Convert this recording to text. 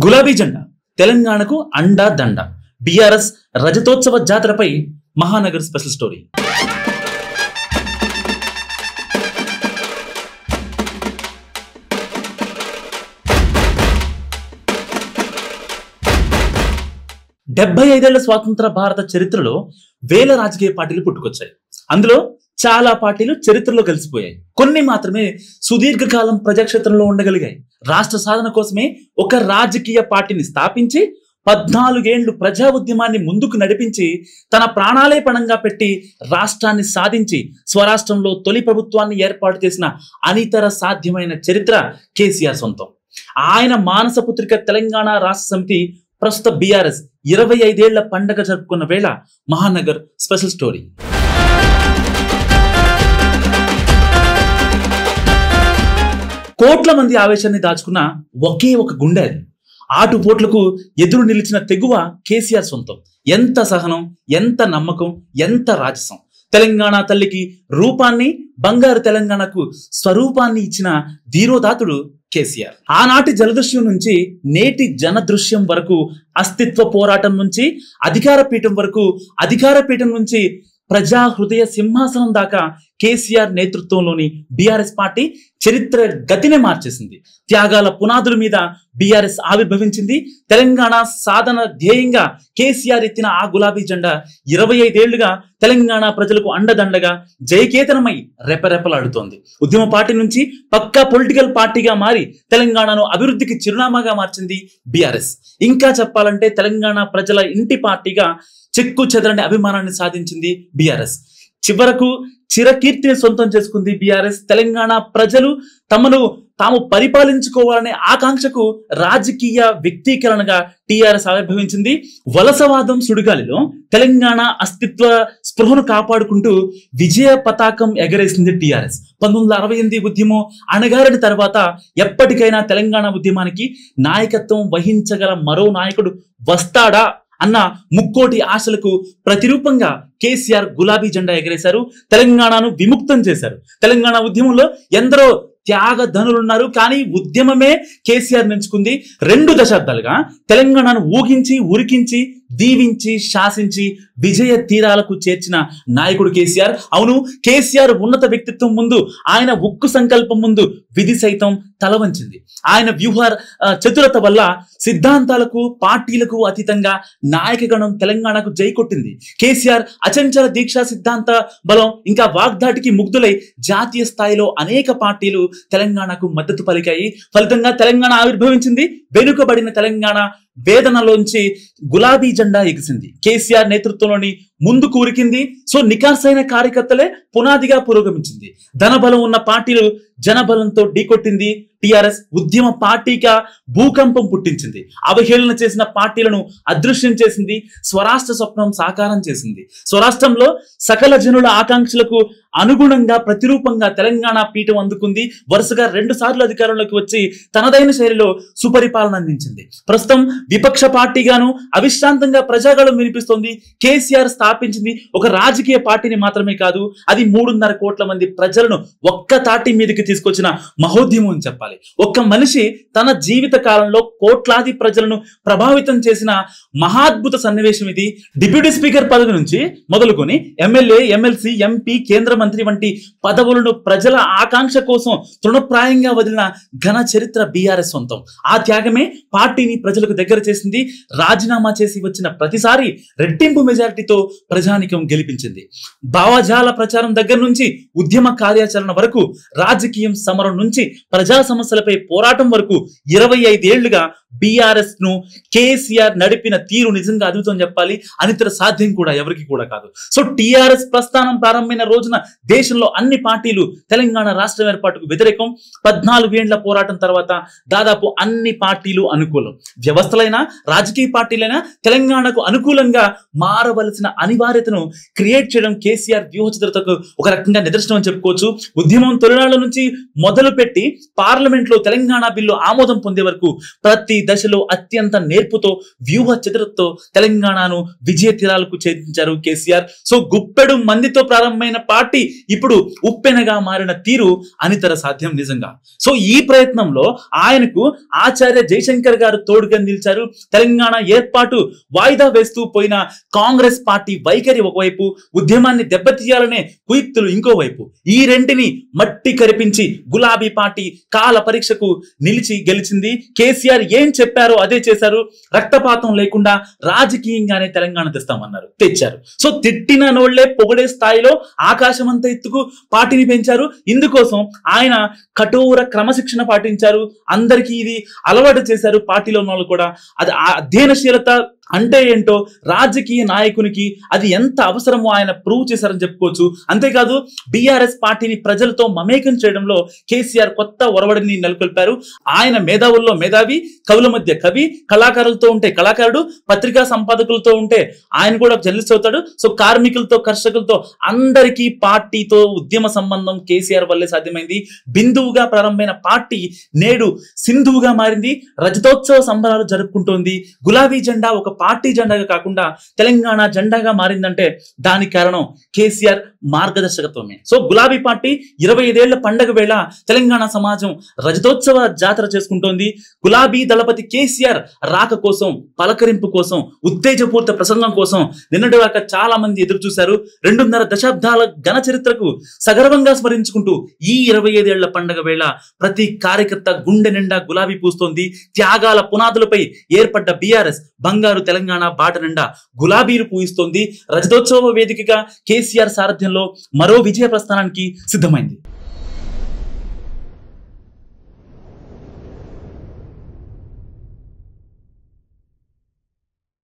గులాబీ జెండా తెలంగాణకు అండా దండ. బీఆర్ఎస్ రజతోత్సవ జాతరపై మహానగర్ స్పెషల్ స్టోరీ. డెబ్బై 75 స్వాతంత్ర భారత చరిత్రలో వేల రాజకీయ పార్టీలు పుట్టుకొచ్చాయి. అందులో చాలా పార్టీలు చరిత్రలో కలిసిపోయాయి. కొన్ని మాత్రమే సుదీర్ఘకాలం ప్రజాక్షేత్రంలో ఉండగలిగాయి. రాష్ట్ర సాధన కోసమే ఒక రాజకీయ పార్టీని స్థాపించి 14 ఏళ్లు ప్రజా ఉద్యమాన్ని ముందుకు నడిపించి తన ప్రాణాలే పణంగా పెట్టి రాష్ట్రాన్ని సాధించి స్వరాష్ట్రంలో తొలి ప్రభుత్వాన్ని ఏర్పాటు చేసిన అనితర సాధ్యమైన చరిత్ర కేసీఆర్ సొంతం. ఆయన మానసపుత్రిక తెలంగాణ రాష్ట్ర సమితి ప్రస్తుత బీఆర్ఎస్ 25 ఏళ్ల పండగ జరుపుకున్న వేళ మహానగర్ స్పెషల్ స్టోరీ. కోట్ల మంది ఆవేశాన్ని దాచుకున్న ఒకే ఒక గుండె అది. ఆటుపోట్లకు ఎదురు నిలిచిన తెగువ కేసీఆర్ సొంతం. ఎంత సహనం, ఎంత నమ్మకం, ఎంత రాజసం. తెలంగాణ తల్లికి రూపాన్ని, బంగారు తెలంగాణకు స్వరూపాన్ని ఇచ్చిన ధీరోదాతుడు కేసీఆర్. ఆనాటి జలదృశ్యం నుంచి నేటి జనదృశ్యం వరకు, అస్తిత్వ పోరాటం నుంచి అధికార పీఠం వరకు, అధికార పీఠం నుంచి ప్రజా హృదయ సింహాసనం దాకా కేసీఆర్ నేతృత్వంలోని బీఆర్ఎస్ పార్టీ చరిత్ర గతిని మార్చేసింది. త్యాగాల పునాదుల మీద బీఆర్ఎస్ ఆవిర్భవించింది. తెలంగాణ సాధన ధ్యేయంగా కేసీఆర్ ఎత్తిన ఆ గులాబీ జెండా 25 ఏళ్లుగా తెలంగాణ ప్రజలకు అండదండగా జయకేతనమై రెపరెపలాడుతోంది. ఉద్యమ పార్టీ నుంచి పక్కా పొలిటికల్ పార్టీగా మారి తెలంగాణను అభివృద్ధికి చిరునామాగా మార్చింది బీఆర్ఎస్. ఇంకా చెప్పాలంటే తెలంగాణ ప్రజల ఇంటి పార్టీగా చెక్కు చెదరని అభిమానాన్ని సాధించింది బీఆర్ఎస్. చివరకు చిరకీర్తిని సొంతం చేసుకుంది బీఆర్ఎస్. తెలంగాణ ప్రజలు తాము పరిపాలించుకోవాలనే ఆకాంక్షకు రాజకీయ వ్యక్తీకరణగా టీఆర్ఎస్ ఆవిర్భవించింది. వలసవాదం సుడిగాలిలో తెలంగాణ అస్తిత్వ స్పృహను కాపాడుకుంటూ విజయ పతాకం ఎగరేసింది టీఆర్ఎస్. 1968 ఉద్యమం అణగారిన తర్వాత ఎప్పటికైనా తెలంగాణ ఉద్యమానికి నాయకత్వం వహించగల మరో నాయకుడు వస్తాడా అన్న ముక్కోటి ఆశలకు ప్రతిరూపంగా కేసీఆర్ గులాబీ జెండా ఎగరేశారు. తెలంగాణను విముక్తం చేశారు. తెలంగాణ ఉద్యమంలో ఎందరో త్యాగ ధనులున్నారు, కానీ ఉద్యమమే కేసీఆర్ ఎంచుకుంది. 2 దశాబ్దాలుగా తెలంగాణను ఊగించి, ఉరికించి, దీవించి, శాసించి విజయ తీరాలకు చేర్చిన నాయకుడు కేసీఆర్. అవును, కేసీఆర్ ఉన్నత వ్యక్తిత్వం ముందు, ఆయన ఉక్కు సంకల్పం ముందు విధి సైతం తలవంచింది. ఆయన వ్యూహ చతురత వల్ల సిద్ధాంతాలకు, పార్టీలకు అతీతంగా నాయకగణం తెలంగాణకు జై కొట్టింది. కేసీఆర్ అచంచల దీక్షా సిద్ధాంత బలం ఇంకా వాగ్దాటికి ముగ్ధులై జాతీయ స్థాయిలో అనేక పార్టీలు తెలంగాణకు మద్దతు పలికాయి. ఫలితంగా తెలంగాణ ఆవిర్భవించింది. వెనుకబడిన తెలంగాణ వేదనలోంచి గులాబీ జెండా ఎగిసింది. కేసీఆర్ నేతృత్వంలోని ముందుకు ఉరికింది. సో నికార్సైన కార్యకర్తలే పునాదిగా పురోగమించింది. ధనబలం ఉన్న పార్టీలు జనబలంతో ఢీకొట్టింది. టీఆర్ఎస్ ఉద్యమ పార్టీగా భూకంపం పుట్టించింది. అవహేళన చేసిన పార్టీలను అదృశ్యం చేసింది. స్వరాష్ట్ర స్వప్నం సాకారం చేసింది. స్వరాష్ట్రంలో సకల జనుల ఆకాంక్షలకు అనుగుణంగా ప్రతిరూపంగా తెలంగాణ పీఠం అందుకుంది. వరుసగా 2 సార్లు అధికారంలోకి వచ్చి తనదైన శైలిలో సుపరిపాలన అందించింది. ప్రస్తుతం విపక్ష పార్టీగాను అవిశ్రాంతంగా ప్రజాగళం వినిపిస్తోంది. కేసీఆర్ స్థాపించింది ఒక రాజకీయ పార్టీని మాత్రమే కాదు, అది 3.5 కోట్ల మంది ప్రజలను ఒక్క తాటి మీదకి తీసుకొచ్చిన మహోద్యమం అని చెప్పాలి. ఒక్క మనిషి తన జీవిత కాలంలో కోట్లాది ప్రజలను ప్రభావితం చేసిన మహాద్భుత సన్నివేశం ఇది. డిప్యూటీ స్పీకర్ పదవి నుంచి మొదలుకొని ఎమ్మెల్యే, ఎమ్మెల్సీ, ఎంపీ, కేంద్ర మంత్రి వంటి పదవులను ప్రజల ఆకాంక్ష కోసం తృణప్రాయంగా వదిలిన ఘన చరిత్ర బీఆర్ఎస్ సొంతం. ఆ త్యాగమే పార్టీని ప్రజలకు దగ్గర చేసింది. రాజీనామా చేసి వచ్చిన ప్రతిసారి రెట్టింపు మెజారిటీతో ప్రజానికం గెలిపించింది. భావజాల ప్రచారం దగ్గర నుంచి ఉద్యమ కార్యాచరణ వరకు, రాజకీయం సమరం నుంచి ప్రజా సమస్యలపై పోరాటం వరకు 25 ఏళ్లుగా బీఆర్ఎస్ ను కేసీఆర్ నడిపిన తీరు నిజంగా అద్భుతం చెప్పాలి. అనితర సాధ్యం కూడా ఎవరికి కూడా కాదు. సో టీఆర్ఎస్ ప్రస్థానం ప్రారంభమైన రోజున దేశంలో అన్ని పార్టీలు తెలంగాణ రాష్ట్రం ఏర్పాటుకు వ్యతిరేకం. 14 ఏళ్ల పోరాటం తర్వాత దాదాపు అన్ని పార్టీలు అనుకూలం. వ్యవస్థలైనా రాజకీయ పార్టీలైనా తెలంగాణకు అనుకూలంగా మారవలసిన అనివార్యతను క్రియేట్ చేయడం కేసీఆర్ వ్యూహచిత్రతకు ఒక రకంగా నిదర్శనం అని చెప్పుకోవచ్చు. ఉద్యమం తొలినాళ్ల నుంచి మొదలు పెట్టి పార్లమెంట్ లో తెలంగాణ బిల్లు ఆమోదం పొందే వరకు ప్రతి దశలో అత్యంత నేర్పుతో వ్యూహ చిత్రతో తెలంగాణను విజయ తీరాలకు చేర్చారు కేసీఆర్. సో గుప్పెడు మందితో ప్రారంభమైన పార్టీ ఇప్పుడు ఉప్పెనగా మారిన తీరు అనితర సాధ్యం నిజంగా. సో ఈ ప్రయత్నంలో ఆయనకు ఆచార్య జయశంకర్ గారు తోడుగా నిలిచారు. తెలంగాణ ఏర్పాటు వాయిదా వేస్తూ పోయిన కాంగ్రెస్ పార్టీ వైఖరి ఒకవైపు, ఉద్యమాన్ని దెబ్బతీయాలనే కుయుక్తులు ఇంకోవైపు, ఈ రెంటిని మట్టి కరిపించి గులాబీ పార్టీ కాల పరీక్షకు నిలిచి గెలిచింది. కేసీఆర్ ఏం చెప్పారో అదే చేశారు. రక్తపాతం లేకుండా రాజకీయంగానే తెలంగాణ తెస్తామన్నారు, తెచ్చారు. సో తిట్టిన నోళ్లే పొగడే స్థాయిలో ఆకాశమంతా ఎత్తుకు పార్టీని పెంచారు. ఇందుకోసం ఆయన కఠోర క్రమశిక్షణ పాటించారు. అందరికీ ఇది అలవాటు చేశారు. పార్టీలో ఉన్న వాళ్ళు కూడా అది అధ్యయనశీలత అంటే ఏంటో, రాజకీయ నాయకునికి అది ఎంత అవసరమో ఆయన ప్రూవ్ చేశారని చెప్పుకోవచ్చు. అంతేకాదు బీఆర్ఎస్ పార్టీని ప్రజలతో మమేకం చేయడంలో కేసీఆర్ కొత్త ఒరవడిని నెలకొల్పారు. ఆయన మేధావుల్లో మేధావి, కవుల మధ్య కవి, కళాకారులతో ఉంటే కళాకారుడు, పత్రికా సంపాదకులతో ఉంటే ఆయన కూడా జర్నలిస్ట్ అవుతాడు. సో కార్మికులతో, కర్షకులతో అందరికీ పార్టీతో ఉద్యమ సంబంధం కేసీఆర్ వల్లే సాధ్యమైంది. బిందువుగా ప్రారంభమైన పార్టీ నేడు సింధువుగా మారింది. రజతోత్సవ సంబరాలు జరుపుకుంటోంది. గులాబీ జెండా ఒక పార్టీ జెండాగా కాకుండా తెలంగాణ జెండాగా మారిందంటే దానికి కారణం కేసీఆర్ మార్గదర్శకత్వమే. సో గులాబీ పార్టీ 25 ఏళ్ల పండగ వేళ తెలంగాణ సమాజం రజతోత్సవ జాతర చేసుకుంటోంది. గులాబీ దళపతి కేసీఆర్ రాక కోసం, పలకరింపు కోసం, ఉత్తేజపూరిత ప్రసంగం కోసం నిన్నటి దాకా చాలా మంది ఎదురు చూశారు. 2.5 దశాబ్దాల ఘన చరిత్రకు సగర్వంగా స్మరించుకుంటూ ఈ 25 ఏళ్ల పండగ వేళ ప్రతి కార్యకర్త గుండె నిండా గులాబీ పూస్తోంది. త్యాగాల పునాదులపై ఏర్పడ్డ బీఆర్ఎస్ బంగారు తెలంగాణ బాట నిండా గులాబీలు పూయిస్తోంది. రజతోత్సవ వేదికగా కేసీఆర్ సారథ్యంలో మరో విజయ ప్రస్థానానికి సిద్ధమైంది.